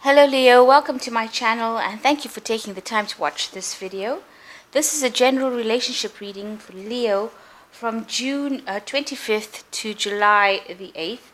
Hello Leo, welcome to my channel and thank you for taking the time to watch this video. This is a general relationship reading for Leo from June 25th to July the 8th.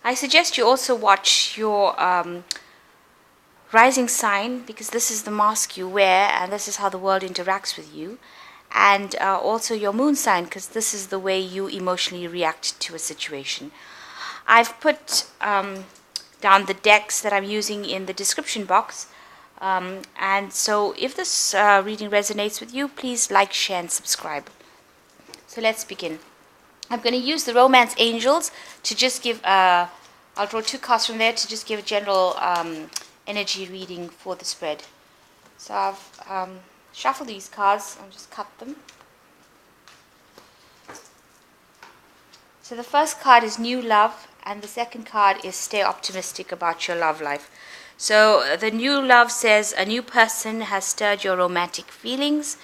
I suggest you also watch your rising sign, because this is the mask you wear and this is how the world interacts with you. And also your moon sign, because this is the way you emotionally react to a situation. I've put down the decks that I'm using in the description box. And so if this reading resonates with you, please like, share and subscribe. So let's begin. I'm going to use the Romance Angels to just give, I'll draw two cards from there to just give a general energy reading for the spread. So I've shuffled these cards, I'll just cut them. So the first card is New Love, and the second card is Stay Optimistic about your love life. So the New Love says a new person has stirred your romantic feelings.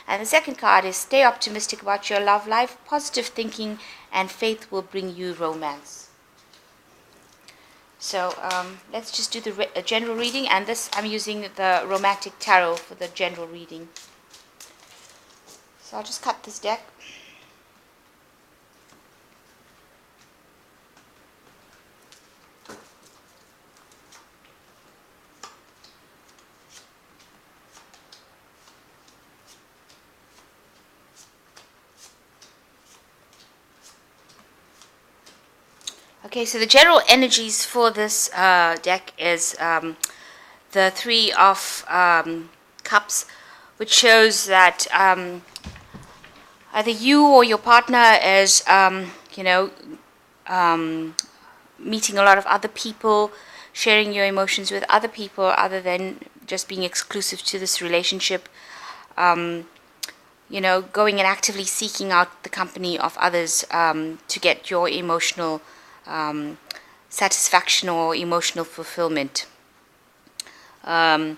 And the second card is Stay Optimistic about your love life. Positive thinking and faith will bring you romance. So let's just do the general reading. And this, I'm using the Romantic Tarot for the general reading. So I'll just cut this deck. Okay, so the general energies for this deck is the Three of Cups, which shows that either you or your partner is, meeting a lot of other people, sharing your emotions with other people other than just being exclusive to this relationship. Going and actively seeking out the company of others to get your emotional satisfaction or emotional fulfillment. They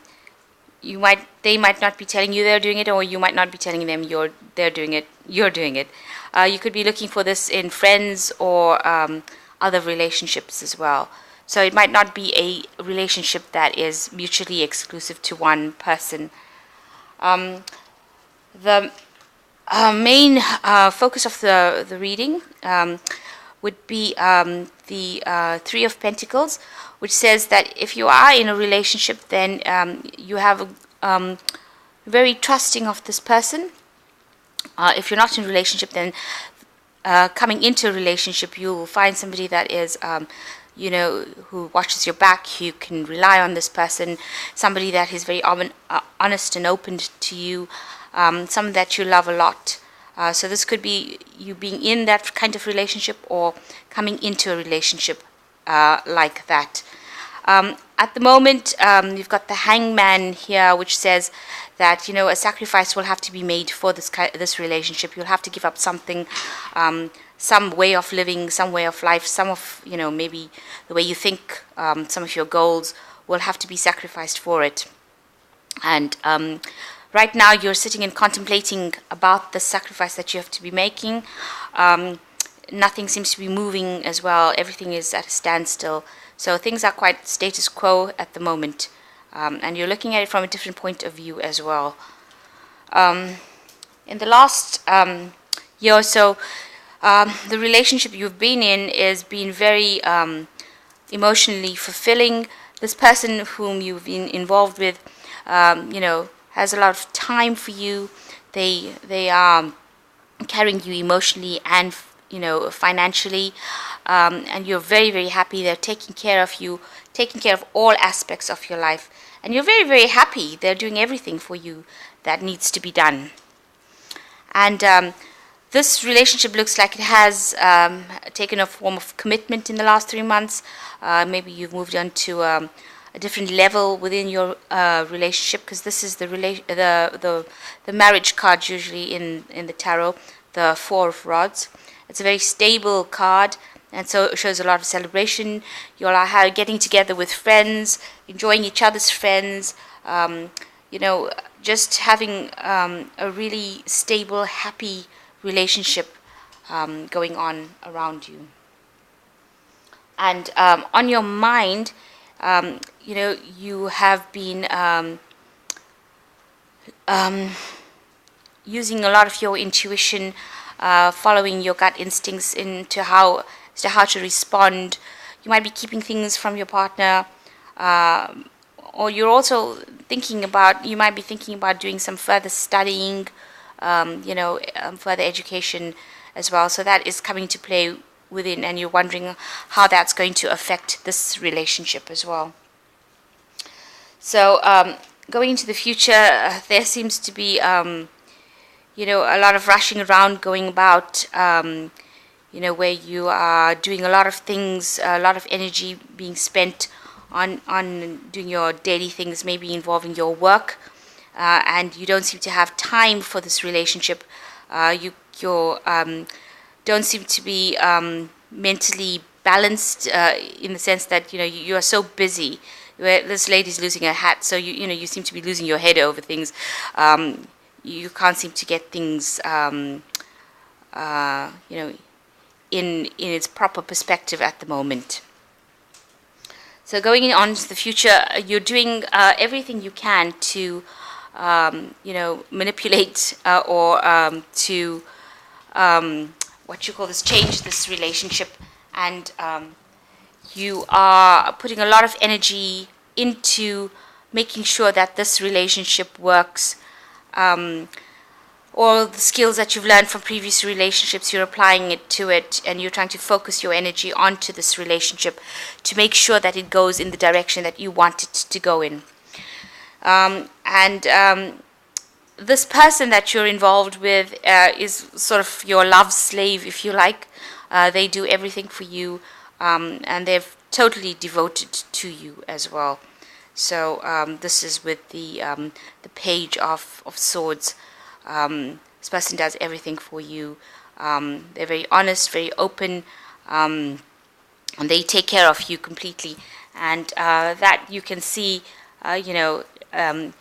might not be telling you they're doing it, or you might not be telling them they're doing it. You're doing it. You could be looking for this in friends or other relationships as well. So it might not be a relationship that is mutually exclusive to one person. The main focus of the reading would be the Three of Pentacles, which says that if you are in a relationship, then you have very trusting of this person. If you're not in a relationship, then coming into a relationship, you will find somebody that is, who watches your back. You can rely on this person, somebody that is very honest and open to you, someone that you love a lot. So this could be you being in that kind of relationship or coming into a relationship like that. At the moment, you've got the Hangman here, which says that a sacrifice will have to be made for this relationship. You'll have to give up something, some way of living, some way of life, some of maybe the way you think, some of your goals will have to be sacrificed for it. And right now, you're sitting and contemplating about the sacrifice that you have to be making. Nothing seems to be moving as well. Everything is at a standstill. So things are quite status quo at the moment. And you're looking at it from a different point of view as well. In the last year or so, the relationship you've been in is being very emotionally fulfilling. This person whom you've been involved with, has a lot of time for you. They are carrying you emotionally and financially, and you're very, very happy. They're taking care of you, taking care of all aspects of your life, and you're very, very happy. They're doing everything for you that needs to be done. And this relationship looks like it has taken a form of commitment in the last 3 months. Maybe you've moved on to a different level within your relationship, because this is the marriage card usually in the tarot, the Four of Rods. It's a very stable card, and so it shows a lot of celebration. You all are getting together with friends, enjoying each other's friends, just having a really stable, happy relationship going on around you. And on your mind, you have been using a lot of your intuition, following your gut instincts into as to how to respond. You might be keeping things from your partner, or you're also you might be thinking about doing some further studying, further education as well. So that is coming to play within, and you're wondering how that's going to affect this relationship as well. So going into the future, there seems to be a lot of rushing around, going about, where you are doing a lot of things, a lot of energy being spent on doing your daily things, maybe involving your work, and you don't seem to have time for this relationship. You don't seem to be mentally balanced in the sense that you are so busy. Where this lady's losing her hat, so you seem to be losing your head over things. You can't seem to get things in its proper perspective at the moment. So going on to the future, you're doing everything you can to manipulate or to change this relationship, and you are putting a lot of energy into making sure that this relationship works. All the skills that you've learned from previous relationships, you're applying it to it, and you're trying to focus your energy onto this relationship to make sure that it goes in the direction that you want it to go in. This person that you're involved with is sort of your love slave, if you like. They do everything for you, and they're totally devoted to you as well. So this is with the Page of Swords. This person does everything for you. They're very honest, very open, and they take care of you completely. And that you can see, in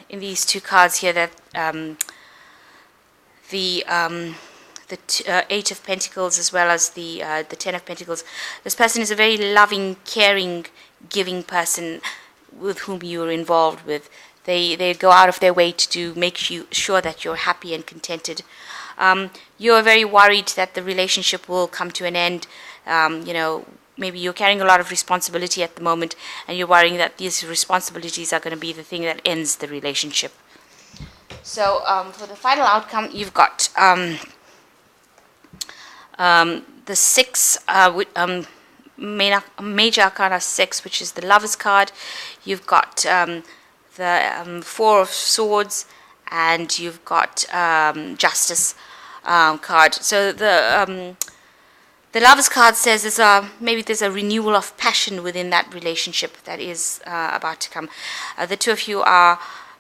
these two cards here, that the Eight of Pentacles as well as the Ten of Pentacles. This person is a very loving, caring, giving person with whom you are involved with. They go out of their way to make sure that you're happy and contented. You're very worried that the relationship will come to an end. Maybe you're carrying a lot of responsibility at the moment, and you're worrying that these responsibilities are going to be the thing that ends the relationship. So for the final outcome, you've got the Six, Major Arcana 6, which is the Lover's card. You've got the Four of Swords, and you've got Justice card. So the Lover's card says maybe there's a renewal of passion within that relationship that is about to come. The two of you are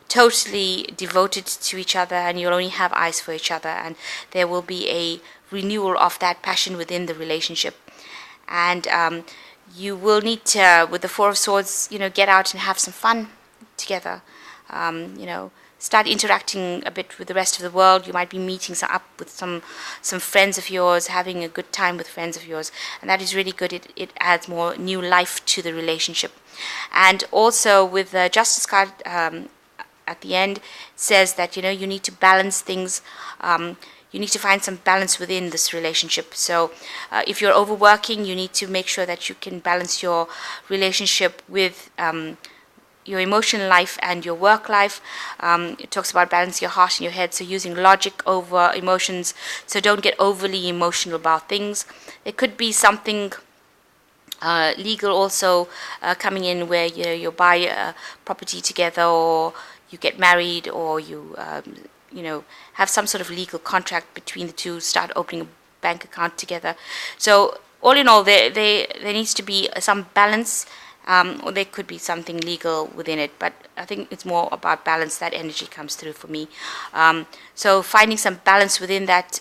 totally devoted to each other, and you'll only have eyes for each other, and there will be a renewal of that passion within the relationship. And you will need to, with the Four of Swords, get out and have some fun together. Start interacting a bit with the rest of the world. You might be meeting up with some friends of yours, having a good time with friends of yours, and that is really good. It adds more new life to the relationship. And also with the Justice card at the end, it says that you need to balance things. You need to find some balance within this relationship. So if you're overworking, you need to make sure that you can balance your relationship with your emotional life and your work life. It talks about balancing your heart and your head, so using logic over emotions. So don't get overly emotional about things. There could be something legal also coming in, where you buy a property together, or you get married, or you have some sort of legal contract between the two, start opening a bank account together. So all in all, there needs to be some balance, or there could be something legal within it, but I think it's more about balance. That energy comes through for me. So finding some balance within that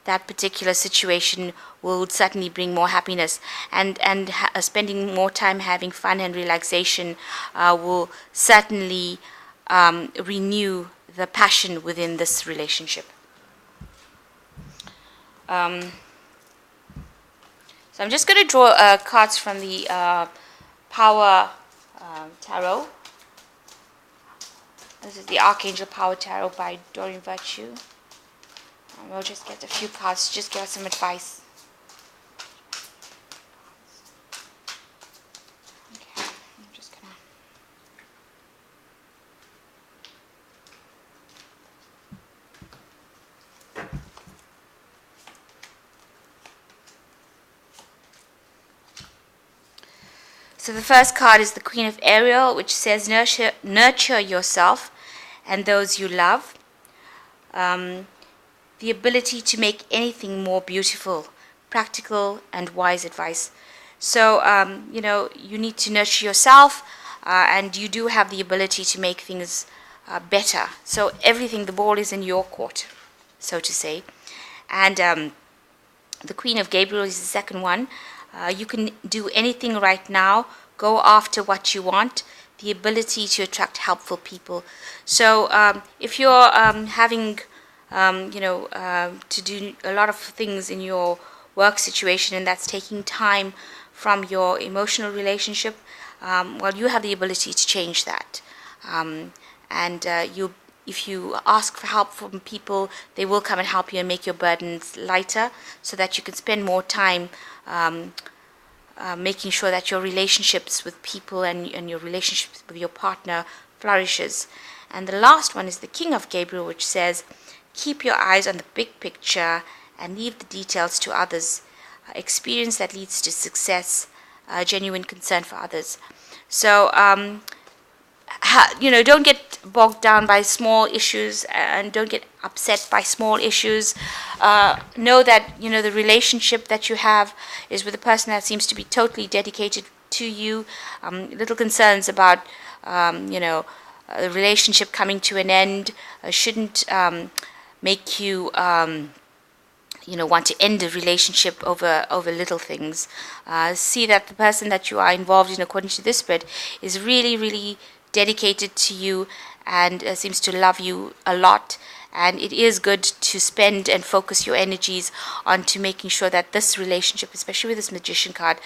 particular situation will certainly bring more happiness, and spending more time having fun and relaxation will certainly renew the passion within this relationship. So I'm just going to draw cards from the Power Tarot. This is the Archangel Power Tarot by Doreen Virtue. And we'll just get a few cards to just give us some advice. Okay, I'm just gonna. So the first card is the Queen of Ariel, which says nurture yourself and those you love. The ability to make anything more beautiful, practical and wise advice. So, you need to nurture yourself, and you do have the ability to make things better. So everything, the ball is in your court, so to say. And the Queen of Gabriel is the second one. You can do anything right now. Go after what you want. The ability to attract helpful people. So if you're having, to do a lot of things in your work situation, and that's taking time from your emotional relationship, well, you have the ability to change that. If you ask for help from people, they will come and help you and make your burdens lighter, so that you can spend more time making sure that your relationships with people and your relationships with your partner flourishes. And the last one is the King of Gabriel, which says, keep your eyes on the big picture and leave the details to others. Experience that leads to success, genuine concern for others. So, don't get bogged down by small issues, and don't get upset by small issues. Know that, the relationship that you have is with a person that seems to be totally dedicated to you. Little concerns about, the relationship coming to an end shouldn't make you, want to end a relationship over little things. See that the person that you are involved in, according to this spread, is really, really dedicated to you and seems to love you a lot. And it is good to spend and focus your energies onto making sure that this relationship, especially with this Magician card,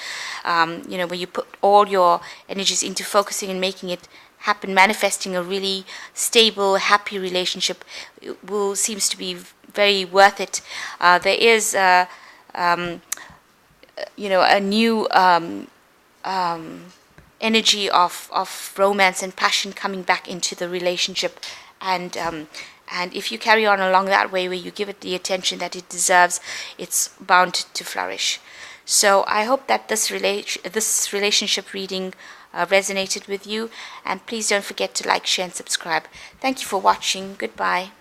when you put all your energies into focusing and making it happen, manifesting a really stable, happy relationship, it seems to be very worth it. There is, a new energy of romance and passion coming back into the relationship, and if you carry on along that way, where you give it the attention that it deserves, it's bound to flourish. So I hope that this relationship reading resonated with you, and please don't forget to like, share and subscribe. Thank you for watching. Goodbye.